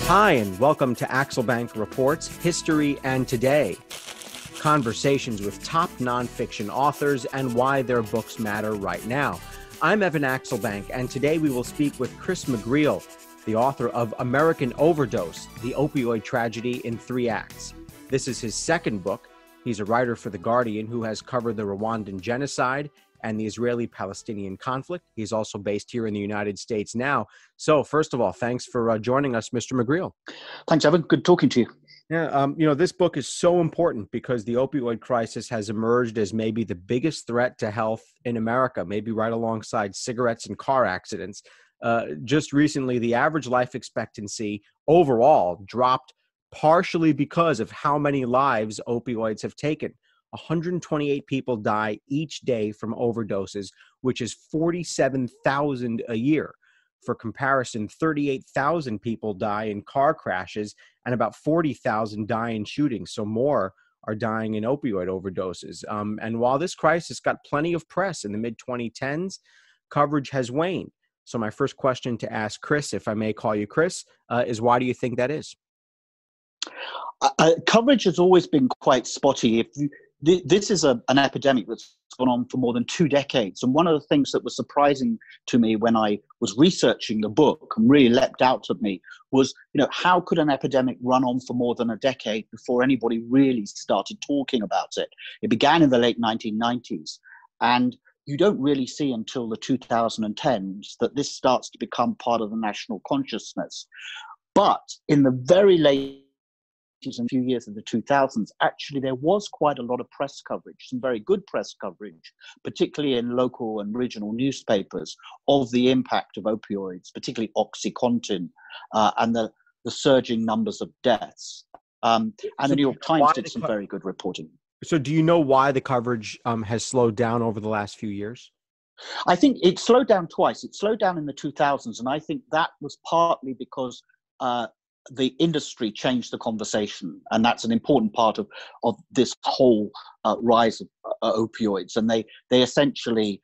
Hi, and welcome to Axelbank Reports History and Today. Conversations with top nonfiction authors and why their books matter right now. I'm Evan Axelbank, and today we will speak with Chris McGreal, the author of American Overdose, The Opioid Tragedy in 3 Acts. This is his second book. He's a writer for The Guardian who has covered the Rwandan genocide and the Israeli-Palestinian conflict. He's also based here in the United States now. So first of all, thanks for joining us, Mr. McGreal. Thanks, Evan. Good talking to you. Yeah, this book is so important because the opioid crisis has emerged as maybe the biggest threat to health in America, maybe right alongside cigarettes and car accidents. Just recently, the average life expectancy overall dropped partially because of how many lives opioids have taken. 128 people die each day from overdoses, which is 47,000 a year. For comparison, 38,000 people die in car crashes and about 40,000 die in shootings. So more are dying in opioid overdoses. And while this crisis got plenty of press in the mid-2010s, coverage has waned. So my first question to ask Chris, if I may call you Chris, is why do you think that is? Coverage has always been quite spotty. This is an epidemic that's gone on for more than 2 decades. And one of the things that was surprising to me when I was researching the book and really leapt out at me was, how could an epidemic run on for more than a decade before anybody really started talking about it? It began in the late 1990s. And you don't really see until the 2010s that this starts to become part of the national consciousness. But in the very late and few years of the 2000s, actually there was quite a lot of press coverage, some very good press coverage, particularly in local and regional newspapers, of the impact of opioids, particularly OxyContin, and the surging numbers of deaths. And the New York Times did some very good reporting. So do you know why the coverage has slowed down over the last few years? I think it slowed down twice. It slowed down in the 2000s, and I think that was partly because the industry changed the conversation, and that's an important part of this whole rise of opioids. And they essentially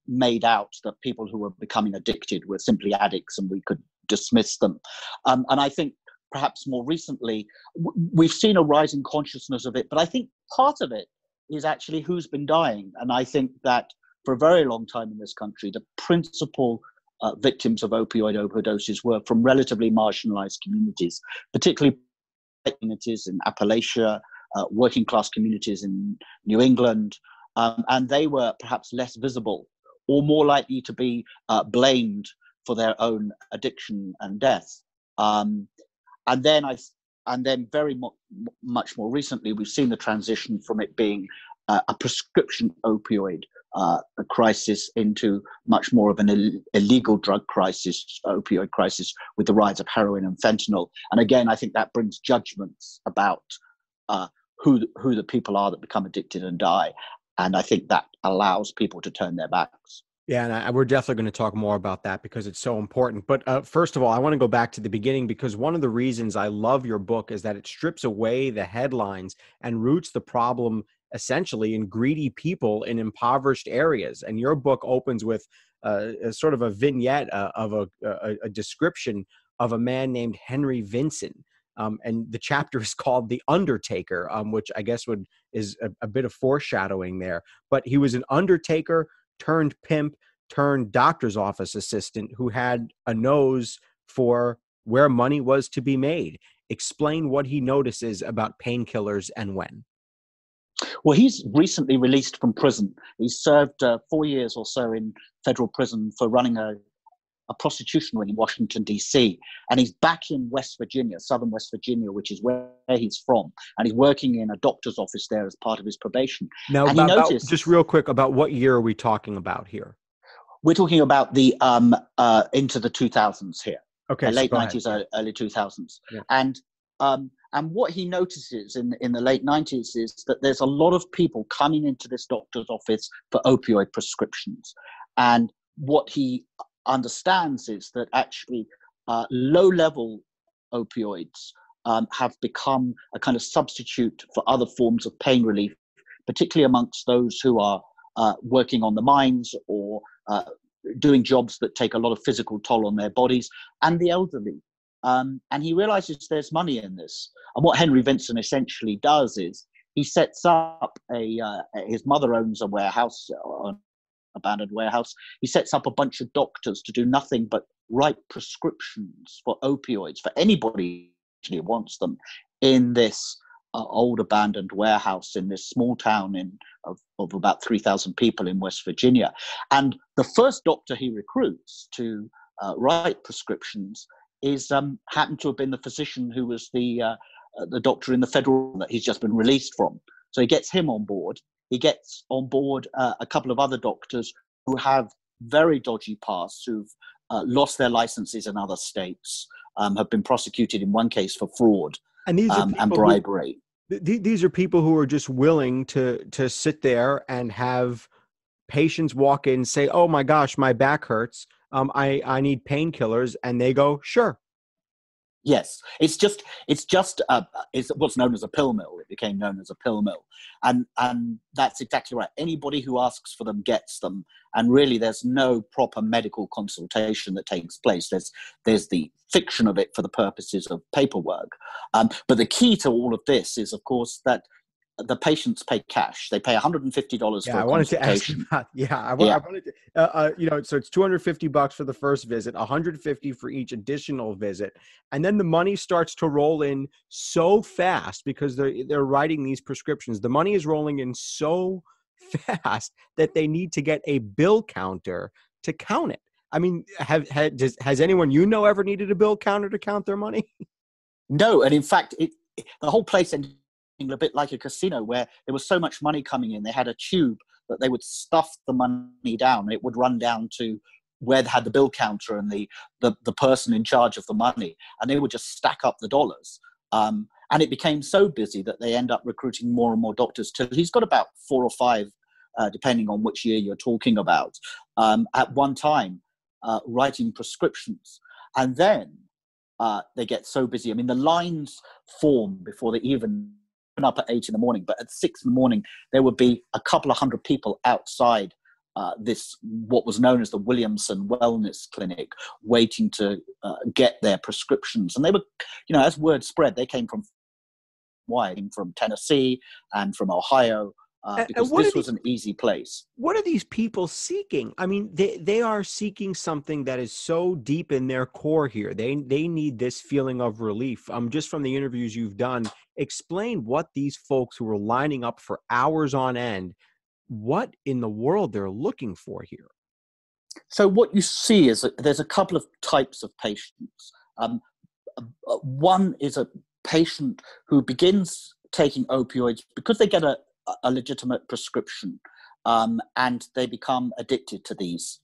made out that people who were becoming addicted were simply addicts, and we could dismiss them. And I think perhaps more recently we've seen a rising consciousness of it, but I think part of it is actually who's been dying. And I think that for a very long time in this country, the principal victims of opioid overdoses were from relatively marginalized communities, particularly communities in Appalachia, working class communities in New England, and they were perhaps less visible or more likely to be blamed for their own addiction and death. And then very much more recently, we've seen the transition from it being a prescription opioid a crisis into much more of an illegal drug crisis, opioid crisis, with the rise of heroin and fentanyl. And again, I think that brings judgments about who the people are that become addicted and die. And I think that allows people to turn their backs. Yeah, and we're definitely going to talk more about that because it's so important. But first of all, I want to go back to the beginning because one of the reasons I love your book is that it strips away the headlines and roots the problem essentially in greedy people in impoverished areas. And your book opens with a sort of a vignette of a description of a man named Henry Vinson. And the chapter is called The Undertaker, which I guess is a bit of foreshadowing there. But he was an undertaker turned pimp turned doctor's office assistant who had a nose for where money was to be made. Explain what he notices about painkillers and when. Well, he's recently released from prison. He served 4 years or so in federal prison for running a prostitution ring in Washington, D.C. And he's back in West Virginia, southern West Virginia, which is where he's from. And he's working in a doctor's office there as part of his probation. Now, just real quick, about what year are we talking about here? We're talking about the into the 2000s here. Okay, late 90s, early 2000s. Yeah. And what he notices in the late 90s is that there's a lot of people coming into this doctor's office for opioid prescriptions. And what he understands is that actually low-level opioids have become a kind of substitute for other forms of pain relief, particularly amongst those who are working on the mines or doing jobs that take a lot of physical toll on their bodies, and the elderly. And he realizes there's money in this. And what Henry Vincent essentially does is he sets up his mother owns a warehouse, an abandoned warehouse. He sets up a bunch of doctors to do nothing but write prescriptions for opioids for anybody who wants them in this old abandoned warehouse in this small town of about 3,000 people in West Virginia. And the first doctor he recruits to write prescriptions is happened to have been the physician who was the doctor in the federal that he's just been released from. So he gets him on board. He gets on board a couple of other doctors who have very dodgy pasts, who've lost their licenses in other states, have been prosecuted in one case for fraud and bribery. These are people who are just willing to sit there and have patients walk in and say, "Oh my gosh, my back hurts. I need painkillers," and they go, "Sure." Yes, it's what's known as a pill mill. It became known as a pill mill, and that's exactly right. Anybody who asks for them gets them, and really, there's no proper medical consultation that takes place. There's the fiction of it for the purposes of paperwork, but the key to all of this is, of course, that the patients pay cash. They pay $150 for a consultation. I wanted to, so it's $250 for the first visit, $150 for each additional visit. And then the money starts to roll in so fast because they're writing these prescriptions. The money is rolling in so fast that they need to get a bill counter to count it. I mean, has anyone ever needed a bill counter to count their money? No. And in fact, the whole place ended a bit like a casino where there was so much money coming in. They had a tube that they would stuff the money down, and it would run down to where they had the bill counter and the person in charge of the money, and they would just stack up the dollars. And it became so busy that they end up recruiting more and more doctors till he's got about 4 or 5, depending on which year you're talking about, at one time, writing prescriptions. And then they get so busy. I mean, the lines form before they even up at 8 in the morning, but at 6 in the morning there would be a couple of hundred people outside this what was known as the Williamson Wellness Clinic, waiting to get their prescriptions. And they were, as word spread, they came from Tennessee and from Ohio, because this was an easy place. What are these people seeking? I mean, they are seeking something that is so deep in their core here. They need this feeling of relief. Just from the interviews you've done, explain what these folks who are lining up for hours on end, what in the world they're looking for here. So what you see is that there's a couple of types of patients. One is a patient who begins taking opioids because they get a legitimate prescription, and they become addicted to these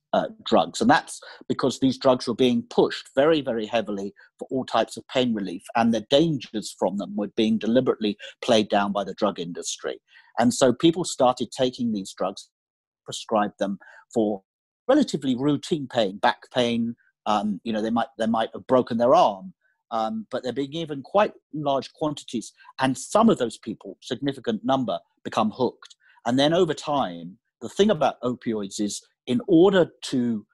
drugs. And that's because these drugs were being pushed very, very heavily for all types of pain relief, and the dangers from them were being deliberately played down by the drug industry. And so people started taking these drugs, prescribed them for relatively routine pain, back pain. They might have broken their arm, but they're being given quite large quantities. And some of those people, significant number, become hooked. And then over time, the thing about opioids is, in order to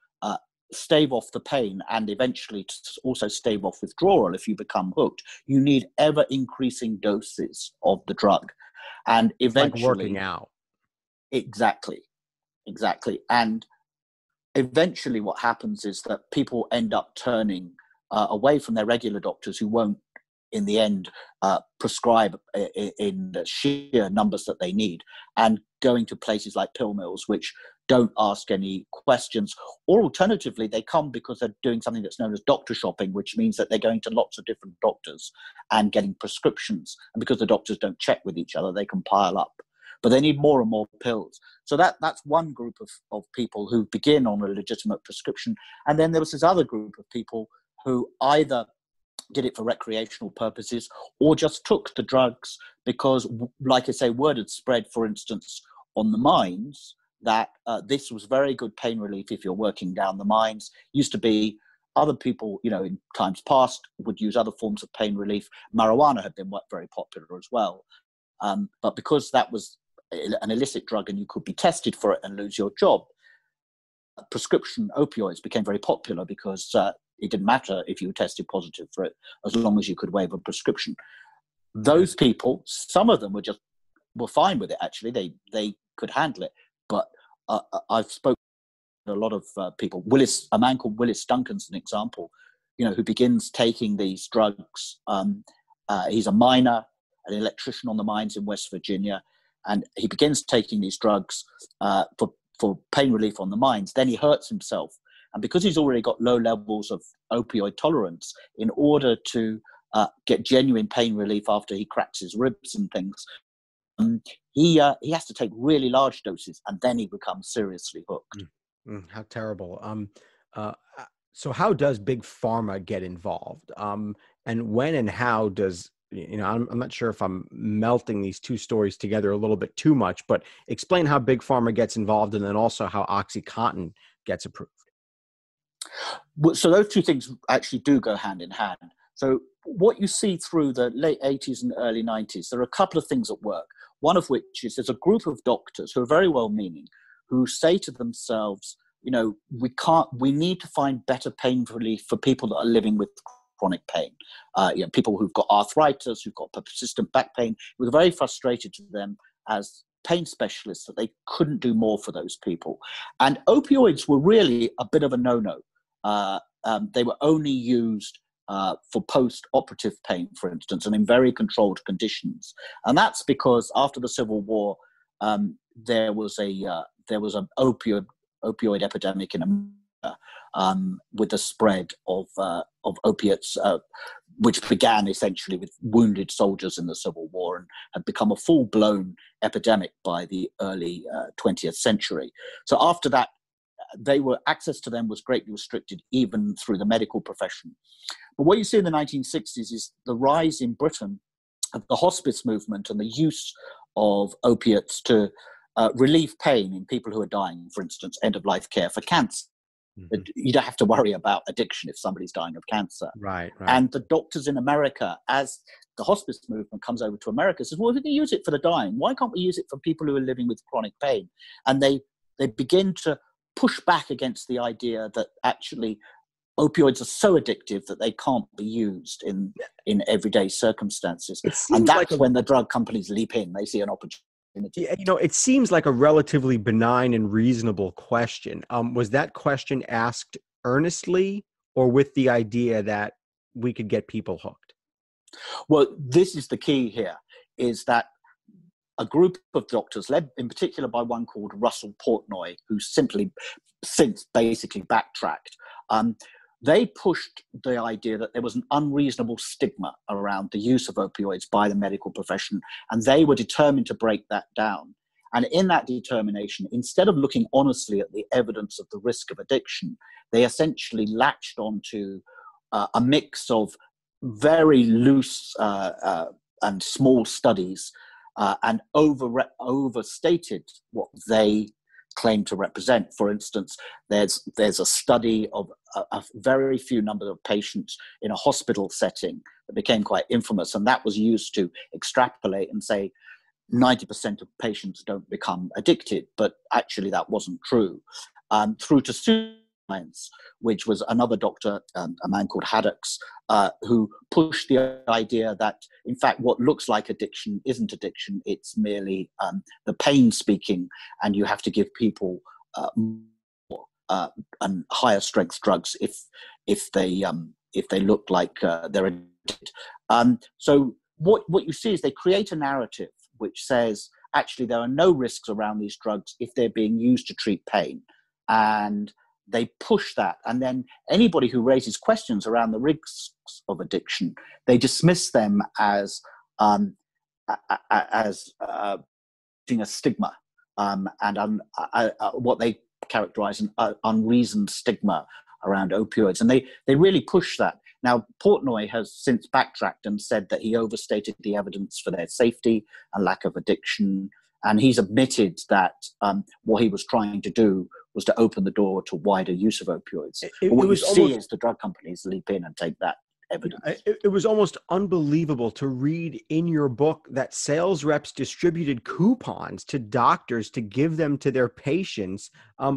stave off the pain and eventually to also stave off withdrawal, if you become hooked, you need ever increasing doses of the drug. And eventually, like working out. Exactly. And eventually what happens is that people end up turning away from their regular doctors, who won't, in the end, prescribe in the sheer numbers that they need, and going to places like pill mills, which don't ask any questions. Or alternatively, they come because they're doing something that's known as doctor shopping, which means that they're going to lots of different doctors and getting prescriptions. And because the doctors don't check with each other, they can pile up. But they need more and more pills. So that's one group of people who begin on a legitimate prescription. And then there was this other group of people who either did it for recreational purposes or just took the drugs because, like I say, word had spread, for instance, on the mines, that this was very good pain relief if you're working down the mines. Used to be other people, in times past, would use other forms of pain relief. Marijuana had been very popular as well. But because that was an illicit drug and you could be tested for it and lose your job, prescription opioids became very popular because it didn't matter if you were tested positive for it, as long as you could waive a prescription. Those people, some of them were fine with it. Actually, they could handle it. But I've spoken to a lot of people. A man called Willis Duncan's an example, who begins taking these drugs. He's a miner, an electrician on the mines in West Virginia, and he begins taking these drugs for pain relief on the mines. Then he hurts himself, and because he's already got low levels of opioid tolerance, in order to get genuine pain relief after he cracks his ribs and things, he has to take really large doses, and then he becomes seriously hooked. How terrible. So how does big pharma get involved? And when and how does, I'm not sure if I'm melting these two stories together a little bit too much, but explain how big pharma gets involved, and then also how OxyContin gets approved. Well, so those two things actually do go hand in hand. So what you see through the late 80s and early 90s, there are a couple of things at work. One of which is there's a group of doctors who are very well-meaning, who say to themselves, we need to find better pain relief for people that are living with chronic pain. People who've got arthritis, who've got persistent back pain. It was very frustrated to them as pain specialists that they couldn't do more for those people. And opioids were really a bit of a no-no. They were only used for post-operative pain, for instance, and in very controlled conditions. And that's because after the Civil War, there was an opioid epidemic in America, with the spread of opiates, which began essentially with wounded soldiers in the Civil War and had become a full-blown epidemic by the early 20th century. So after that, access to them was greatly restricted, even through the medical profession. But what you see in the 1960s is the rise in Britain of the hospice movement and the use of opiates to relieve pain in people who are dying, for instance, end-of-life care for cancer. Mm-hmm. You don't have to worry about addiction if somebody's dying of cancer. Right. And the doctors in America, as the hospice movement comes over to America, says, well, we can use it for the dying. Why can't we use it for people who are living with chronic pain? And they begin to push back against the idea that actually opioids are so addictive that they can't be used in everyday circumstances. And that's when the drug companies leap in. They see an opportunity. It seems like a relatively benign and reasonable question. Was that question asked earnestly, or with the idea that we could get people hooked? Well, this is the key here, is that a group of doctors, led in particular by one called Russell Portnoy, who since basically backtracked, they pushed the idea that there was an unreasonable stigma around the use of opioids by the medical profession, and they were determined to break that down. And in that determination, instead of looking honestly at the evidence of the risk of addiction, they essentially latched onto a mix of very loose and small studies and overstated what they claim to represent. For instance, there's a study of a very few number of patients in a hospital setting that became quite infamous, and that was used to extrapolate and say 90% of patients don't become addicted, but actually that wasn't true. Through to pseudoscience, which was another doctor, a man called Haddocks, who pushed the idea that, in fact, what looks like addiction isn't addiction. It's merely the pain speaking, and you have to give people more and higher strength drugs if they look like they're addicted. So what you see is they create a narrative which says actually there are no risks around these drugs if they're being used to treat pain, and they push that. And then anybody who raises questions around the risks of addiction, they dismiss them as being a stigma and what they characterize an unreasoned stigma around opioids. And they really push that. Now, Portnoy has since backtracked and said that he overstated the evidence for their safety and lack of addiction. And he's admitted that what he was trying to do was to open the door to wider use of opioids. But what you see is the drug companies leap in and take that evidence. It was almost unbelievable to read in your book that sales reps distributed coupons to doctors to give them to their patients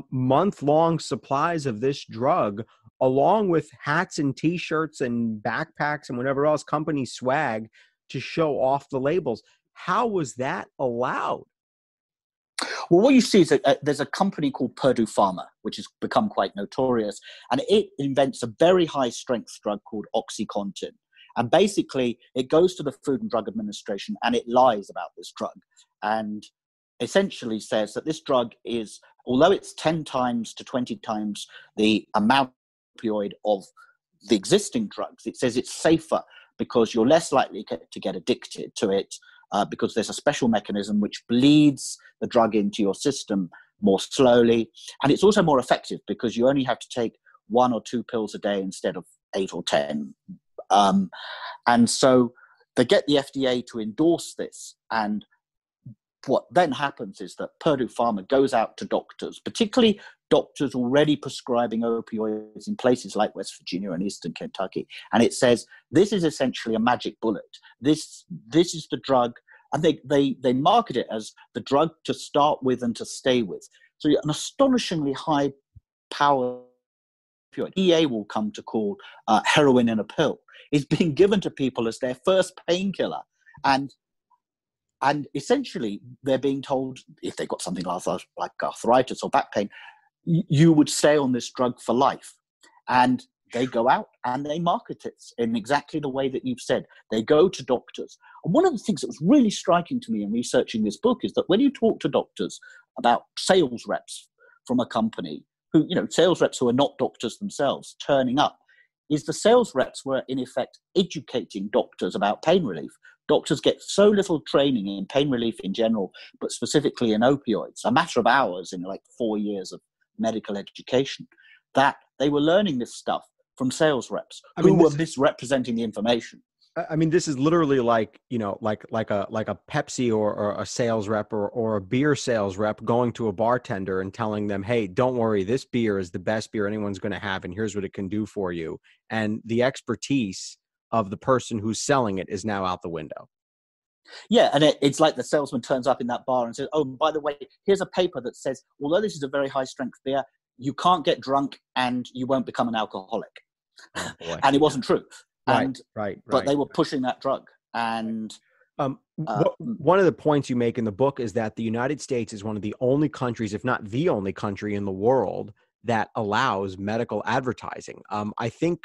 month-long supplies of this drug, along with hats and T-shirts and backpacks and whatever else company swag to show off the labels. How was that allowed? Well, what you see is that there's a company called Purdue Pharma, which has become quite notorious, and it invents a very high-strength drug called OxyContin. And basically, it goes to the Food and Drug Administration, and it lies about this drug, and essentially says that this drug is, although it's 10 times to 20 times the amount of opioid of the existing drugs, it says it's safer because you're less likely to get addicted to it, because there's a special mechanism which bleeds the drug into your system more slowly. And it's also more effective because you only have to take 1 or 2 pills a day instead of 8 or 10. And so they get the FDA to endorse this. And what then happens is that Purdue Pharma goes out to doctors, particularly doctors already prescribing opioids in places like West Virginia and Eastern Kentucky. And it says, this is essentially a magic bullet. This is the drug. And they market it as the drug to start with and to stay with. So an astonishingly high power opioid, EA will come to call heroin in a pill, is being given to people as their first painkiller. And essentially, they're being told, if they've got something like arthritis or back pain, you would stay on this drug for life. And they go out and they market it in exactly the way that you've said. They go to doctors. And one of the things that was really striking to me in researching this book is that when you talk to doctors about sales reps from a company, who, sales reps who are not doctors themselves, turning up, is the sales reps were in effect educating doctors about pain relief. Doctors get so little training in pain relief in general, but specifically in opioids, a matter of hours in like 4 years of medical education, that they were learning this stuff from sales reps who were misrepresenting the information. I mean, this is literally like, like a Pepsi or a sales rep or a beer sales rep going to a bartender and telling them, hey, don't worry, this beer is the best beer anyone's going to have, and here's what it can do for you. And the expertise of the person who's selling it is now out the window. Yeah, and it's like the salesman turns up in that bar and says, oh, by the way, here's a paper that says, although this is a very high-strength beer, you can't get drunk and you won't become an alcoholic. Oh, and it wasn't true. Right. But they were pushing that drug. And one of the points you make in the book is that the United States is one of the only countries, if not the only country in the world, that allows medical advertising. I think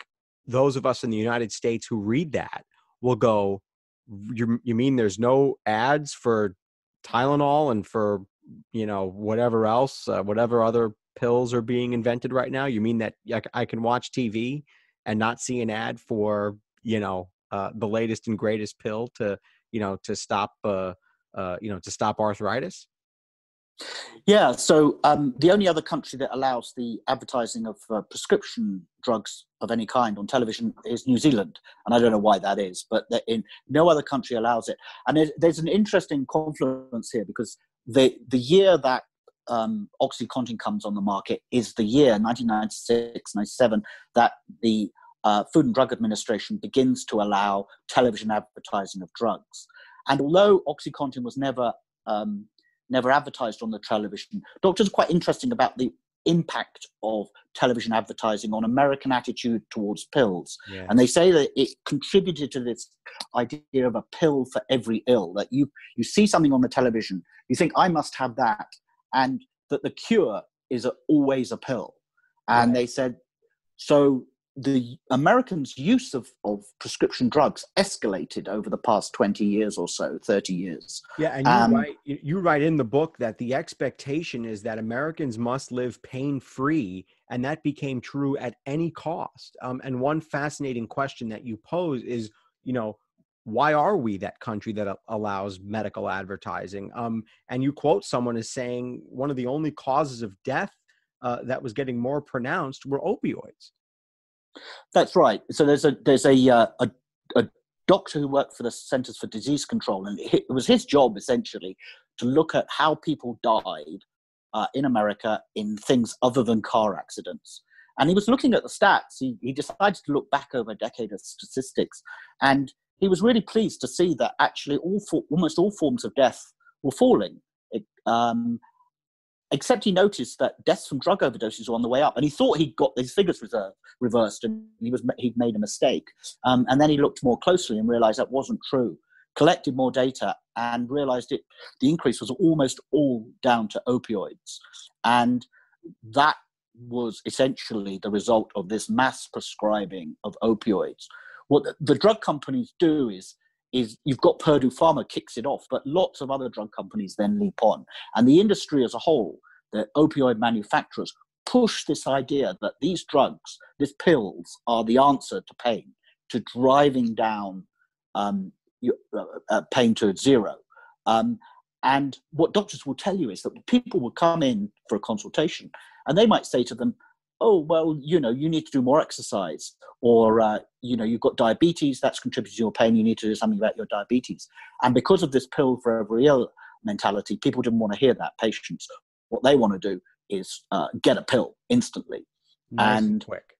those of us in the United States who read that will go, you mean there's no ads for Tylenol and for, whatever else, whatever other pills are being invented right now? You mean that I can watch TV and not see an ad for, the latest and greatest pill to stop, to stop arthritis? Yeah. So the only other country that allows the advertising of prescription drugs of any kind on television is New Zealand. And I don't know why that is, but in no other country allows it. And there's an interesting confluence here because the year that OxyContin comes on the market is the year 1996, 97 that the Food and Drug Administration begins to allow television advertising of drugs. And although OxyContin was never advertised on the television, doctors are quite interesting about the impact of television advertising on American attitude towards pills. Yeah. And they say that it contributed to this idea of a pill for every ill, that you see something on the television, you think, I must have that, and that the cure is always a pill. And They said, so the Americans' use of prescription drugs escalated over the past 20 years or so, 30 years. Yeah, and you write in the book that the expectation is that Americans must live pain-free, and that became true at any cost. And one fascinating question that you pose is, why are we that country that allows medical advertising? And you quote someone as saying one of the only causes of death that was getting more pronounced were opioids. That's right. So there's a doctor who worked for the Centers for Disease Control, and it was his job essentially to look at how people died in America in things other than car accidents. And he was looking at the stats. He decided to look back over a decade of statistics, and he was really pleased to see that actually almost all forms of death were falling. except he noticed that deaths from drug overdoses were on the way up, and he thought he'd got his figures reversed, and he'd made a mistake. And then he looked more closely and realized that wasn't true. Collected more data and realized the increase was almost all down to opioids, and that was essentially the result of this mass prescribing of opioids. What the drug companies do is you've got Purdue Pharma kicks it off, but lots of other drug companies then leap on. And the industry as a whole, the opioid manufacturers, push this idea that these drugs, these pills, are the answer to pain, to driving down pain to zero. And what doctors will tell you is that people will come in for a consultation and they might say to them, oh, well, you need to do more exercise, or, you've got diabetes, that's contributing to your pain, you need to do something about your diabetes. And because of this pill for every ill mentality, people didn't want to hear that, patients. What they want to do is get a pill instantly. Nice and quick.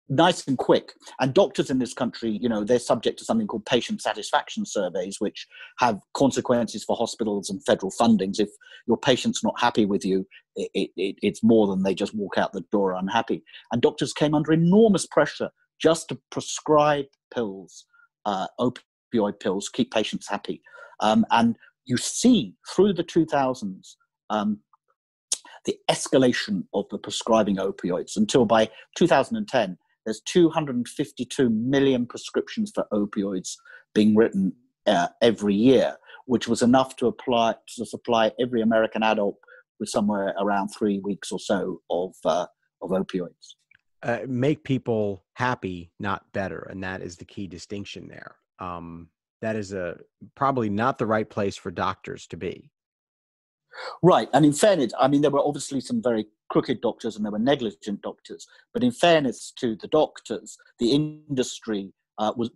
Nice and quick. And doctors in this country, they're subject to something called patient satisfaction surveys, which have consequences for hospitals and federal fundings. If your patient's not happy with you, it's more than they just walk out the door unhappy. And doctors came under enormous pressure just to prescribe pills, opioid pills, keep patients happy. And you see through the 2000s, the escalation of the prescribing opioids until by 2010, there's 252 million prescriptions for opioids being written every year, which was enough to supply every American adult with somewhere around 3 weeks or so of opioids. Make people happy, not better, and that is the key distinction there. That is probably not the right place for doctors to be. Right. And in fairness, there were obviously some very crooked doctors and there were negligent doctors. But in fairness to the doctors, the industry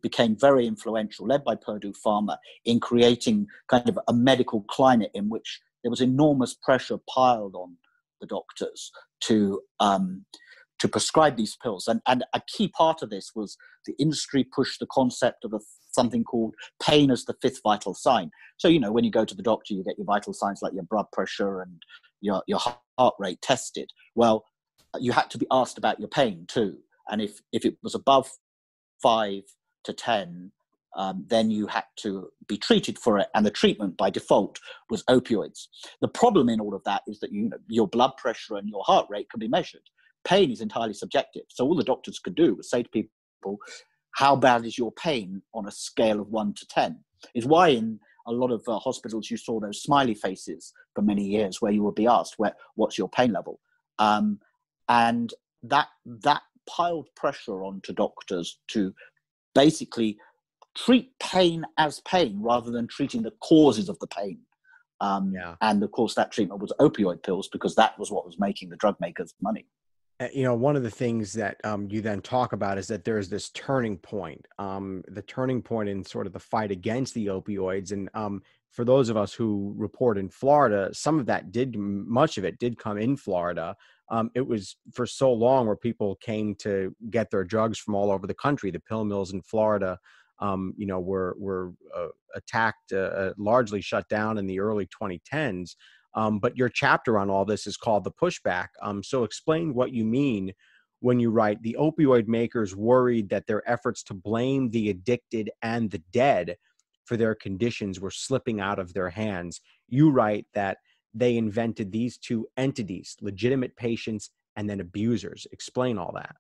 became very influential, led by Purdue Pharma, in creating kind of a medical climate in which there was enormous pressure piled on the doctors to prescribe these pills. And a key part of this was the industry pushed the concept of something called pain as the fifth vital sign. So, when you go to the doctor, you get your vital signs like your blood pressure and your heart rate tested. Well, you had to be asked about your pain too. And if it was above 5 to 10, then you had to be treated for it. And the treatment by default was opioids. The problem in all of that is that your blood pressure and your heart rate can be measured. Pain is entirely subjective. So all the doctors could do was say to people, how bad is your pain on a scale of 1 to 10? Is why in a lot of hospitals you saw those smiley faces for many years where you would be asked, what's your pain level? And that piled pressure onto doctors to basically treat pain as pain rather than treating the causes of the pain. And of course, that treatment was opioid pills because that was what was making the drug makers money. One of the things that you then talk about is that there's this turning point, the turning point in sort of the fight against the opioids. And for those of us who report in Florida, much of it did come in Florida. It was for so long where people came to get their drugs from all over the country. The pill mills in Florida, were attacked, largely shut down in the early 2010s. But your chapter on all this is called The Pushback. So explain what you mean when you write, the opioid makers worried that their efforts to blame the addicted and the dead for their conditions were slipping out of their hands. You write that they invented these two entities, legitimate patients and then abusers. Explain all that.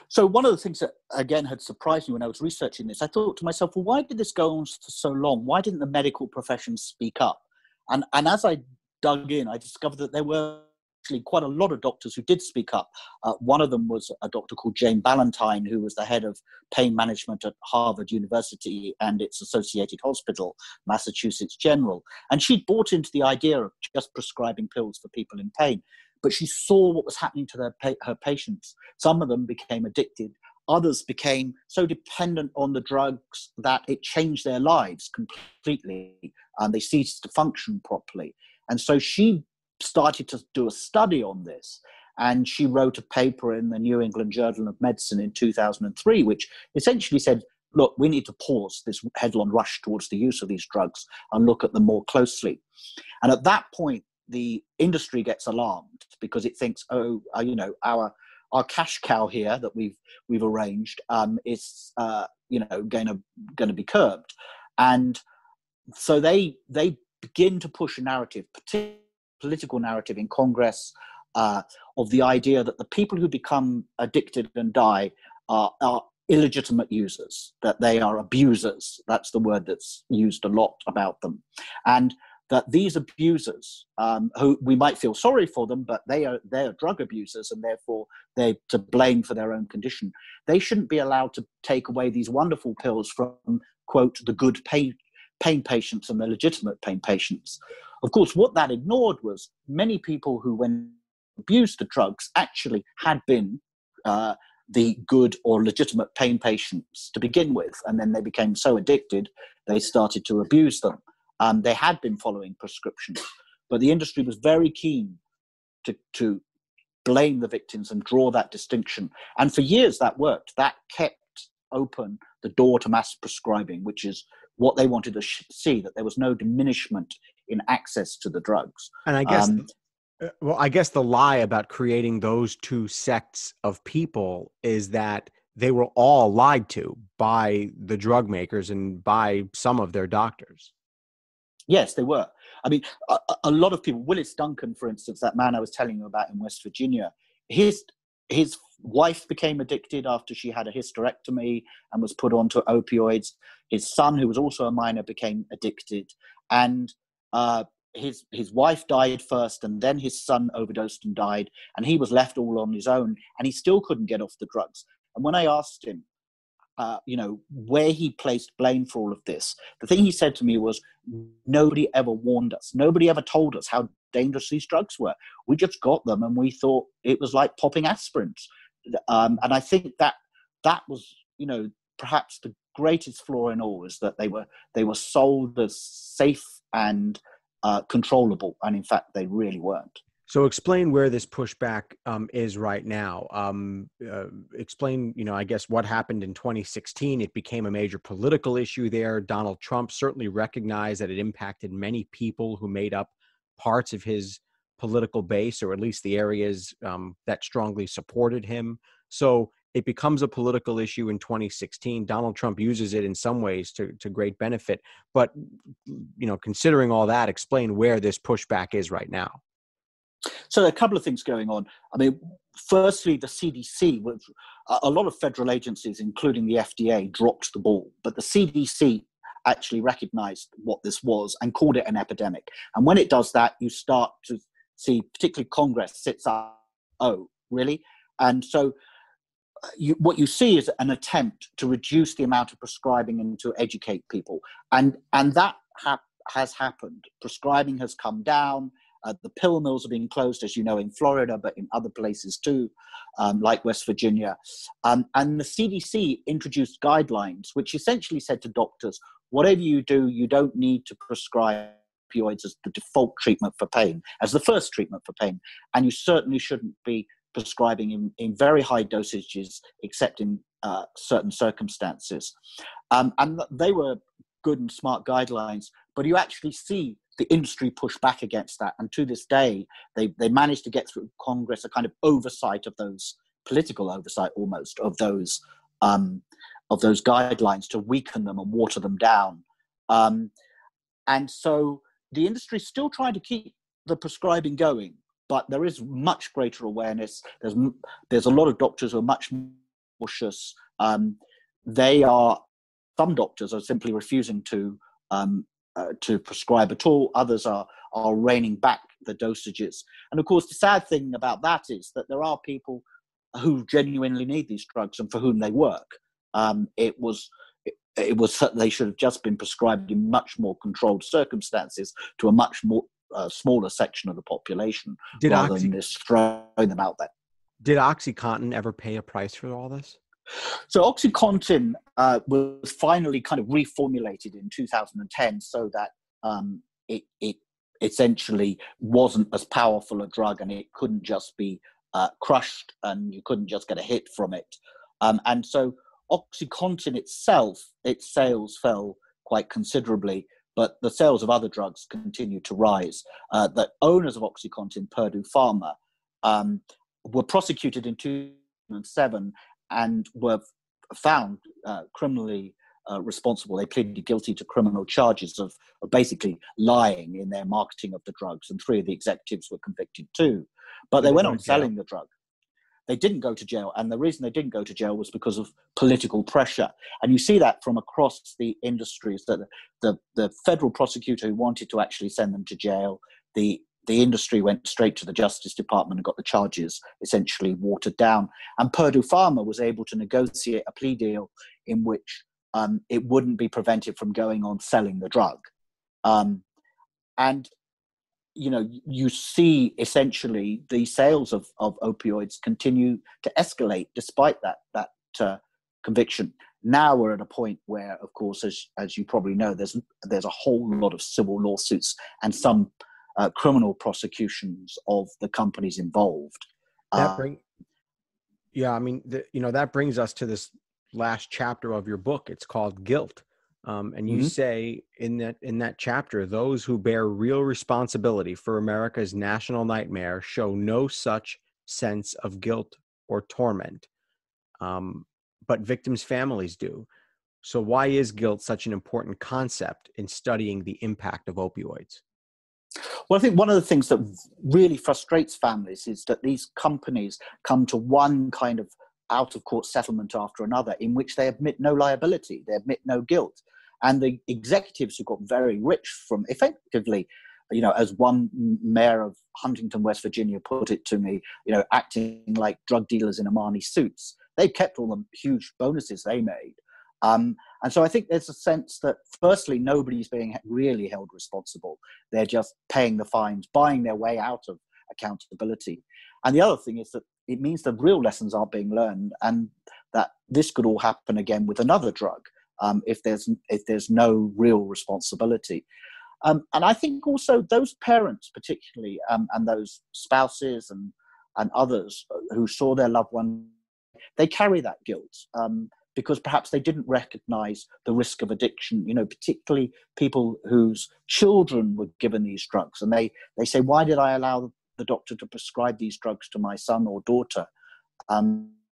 So one of the things that, again, had surprised me when I was researching this, I thought to myself, well, why did this go on for so long? Why didn't the medical profession speak up? And as I dug in, I discovered that there were actually quite a lot of doctors who did speak up. One of them was a doctor called Jane Ballantyne, who was the head of pain management at Harvard University and its associated hospital, Massachusetts General. And she'd bought into the idea of just prescribing pills for people in pain. But she saw what was happening to her patients. Some of them became addicted. Others became so dependent on the drugs that it changed their lives completely, and they ceased to function properly. And so she started to do a study on this, and she wrote a paper in the New England Journal of Medicine in 2003, which essentially said, look, we need to pause this headlong rush towards the use of these drugs and look at them more closely. And at that point, the industry gets alarmed because it thinks, our cash cow here that we've arranged is going to be curbed, and so they begin to push a narrative, political narrative in Congress, of the idea that the people who become addicted and die are illegitimate users, that they are abusers. That's the word that's used a lot about them. And that these abusers, who we might feel sorry for them, but they're drug abusers and therefore they're to blame for their own condition. They shouldn't be allowed to take away these wonderful pills from, quote, the good pain patients and the legitimate pain patients. Of course, what that ignored was many people who, when abused the drugs, actually had been the good or legitimate pain patients to begin with, and then they became so addicted they started to abuse them. They had been following prescriptions, but the industry was very keen to blame the victims and draw that distinction. And for years that worked. That kept open the door to mass prescribing, which is what they wanted to see, that there was no diminishment in access to the drugs. And I guess the lie about creating those two sects of people is that they were all lied to by the drug makers and by some of their doctors. Yes, they were. I mean, a lot of people, Willis Duncan, for instance, that man I was telling you about in West Virginia, his wife became addicted after she had a hysterectomy and was put onto opioids. His son, who was also a minor, became addicted. And his wife died first, and then his son overdosed and died, and he was left all on his own, and he still couldn't get off the drugs. And when I asked him, where he placed blame for all of this, the thing he said to me was, nobody ever warned us. Nobody ever told us how dangerous these drugs were. We just got them, and we thought it was like popping aspirins. And I think that was, perhaps the greatest flaw in all, is that they were sold as safe and controllable, and in fact they really weren't. So explain where this pushback is right now. Explain, I guess what happened in 2016. It became a major political issue there. Donald Trump certainly recognized that it impacted many people who made up parts of his political base, or at least the areas that strongly supported him. So it becomes a political issue in 2016. Donald Trump uses it in some ways to great benefit. But, considering all that, explain where this pushback is right now. So there are a couple of things going on. I mean, firstly, the CDC, a lot of federal agencies, including the FDA, dropped the ball. But the CDC actually recognized what this was and called it an epidemic. And when it does that, you start to see, particularly Congress sits up, oh, really? And so what you see is an attempt to reduce the amount of prescribing and to educate people. And that has happened. Prescribing has come down. The pill mills are being closed, as you know, in Florida, but in other places too, like West Virginia. And the CDC introduced guidelines, which essentially said to doctors, whatever you do, you don't need to prescribe opioids as the default treatment for pain, as the first treatment for pain. And you certainly shouldn't be prescribing in very high dosages, except in certain circumstances. And they were good and smart guidelines, but you actually see the industry push back against that. And to this day, they managed to get through Congress a kind of oversight of those, political oversight almost, of those guidelines, to weaken them and water them down. And so the industry is still trying to keep the prescribing going, but there is much greater awareness. There's a lot of doctors who are much more cautious. Some doctors are simply refusing to prescribe at all. Others are reining back the dosages. And of course, the sad thing about that is that there are people who genuinely need these drugs and for whom they work. It was they should have just been prescribed in much more controlled circumstances to a much more smaller section of the population, rather than just throwing them out there. Did OxyContin ever pay a price for all this? So OxyContin was finally kind of reformulated in 2010 so that it essentially wasn't as powerful a drug, and it couldn't just be crushed, and you couldn't just get a hit from it. And so OxyContin itself, its sales fell quite considerably, but the sales of other drugs continued to rise. The owners of OxyContin, Purdue Pharma, were prosecuted in 2007 and were found criminally responsible. They pleaded guilty to criminal charges of basically lying in their marketing of the drugs, and 3 of the executives were convicted too. But they went on selling the drug. They didn't go to jail, and the reason they didn't go to jail was because of political pressure. And you see that from across the industries, that the federal prosecutor who wanted to actually send them to jail, the industry went straight to the Justice Department and got the charges essentially watered down. And Purdue Pharma was able to negotiate a plea deal in which it wouldn't be prevented from going on selling the drug. And you see essentially the sales of opioids continue to escalate despite that conviction. Now we're at a point where, of course, as you probably know, there's a whole lot of civil lawsuits and some criminal prosecutions of the companies involved. That brings us to this last chapter of your book. It's called Guilt. And you say in that chapter, those who bear real responsibility for America's national nightmare show no such sense of guilt or torment, but victims' families do. So why is guilt such an important concept in studying the impact of opioids? Well, I think one of the things that really frustrates families is that these companies come to one kind of out-of-court settlement after another in which they admit no liability, they admit no guilt. And the executives who got very rich from effectively, as one mayor of Huntington, West Virginia put it to me, acting like drug dealers in Armani suits, they kept all the huge bonuses they made. And so I think there's a sense that, firstly, nobody's being really held responsible. They're just paying the fines, buying their way out of accountability. And the other thing is that it means that real lessons aren't being learned, and that this could all happen again with another drug if there's no real responsibility. And I think also those parents particularly, and those spouses and others who saw their loved one, they carry that guilt because perhaps they didn't recognize the risk of addiction, particularly people whose children were given these drugs. And they say, why did I allow the doctor to prescribe these drugs to my son or daughter?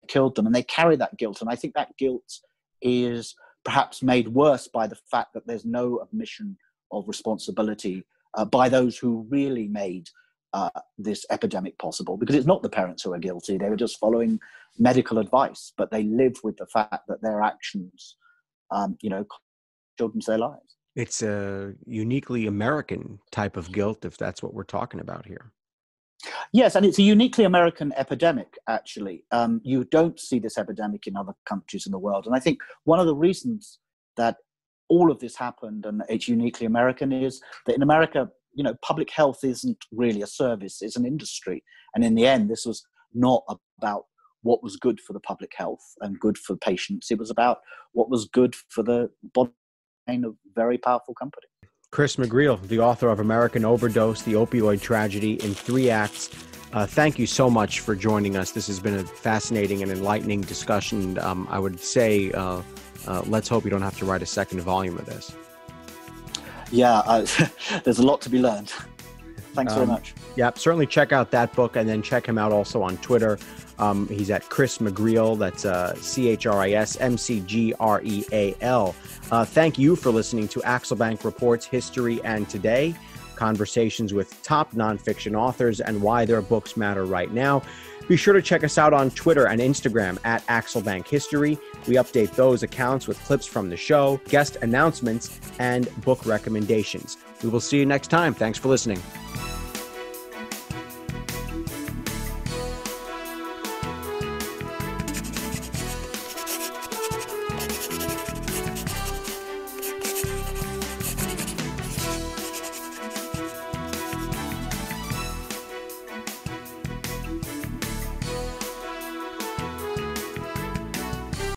Killed them. And they carry that guilt. And I think that guilt is perhaps made worse by the fact that there's no admission of responsibility by those who really made this epidemic possible, because it's not the parents who are guilty. They were just following medical advice, but they live with the fact that their actions, children's their lives. It's a uniquely American type of guilt, if that's what we're talking about here. Yes, and it's a uniquely American epidemic, actually. You don't see this epidemic in other countries in the world. And I think one of the reasons that all of this happened and it's uniquely American is that in America, public health isn't really a service, it's an industry. And in the end, this was not about what was good for the public health and good for patients. It was about what was good for the bottom line of very powerful companies. Chris McGreal, the author of American Overdose, the Opioid Tragedy in 3 Acts. Thank you so much for joining us. This has been a fascinating and enlightening discussion. I would say, let's hope you don't have to write a second volume of this. Yeah, there's a lot to be learned. Thanks very much. Yeah, certainly check out that book, and then check him out also on Twitter. He's at Chris McGreal. That's ChrisMcGreal. Thank you for listening to Axel Bank Reports History and Today, conversations with top nonfiction authors and why their books matter right now. Be sure to check us out on Twitter and Instagram at Axel Bank History. We update those accounts with clips from the show, guest announcements, and book recommendations. We will see you next time. Thanks for listening.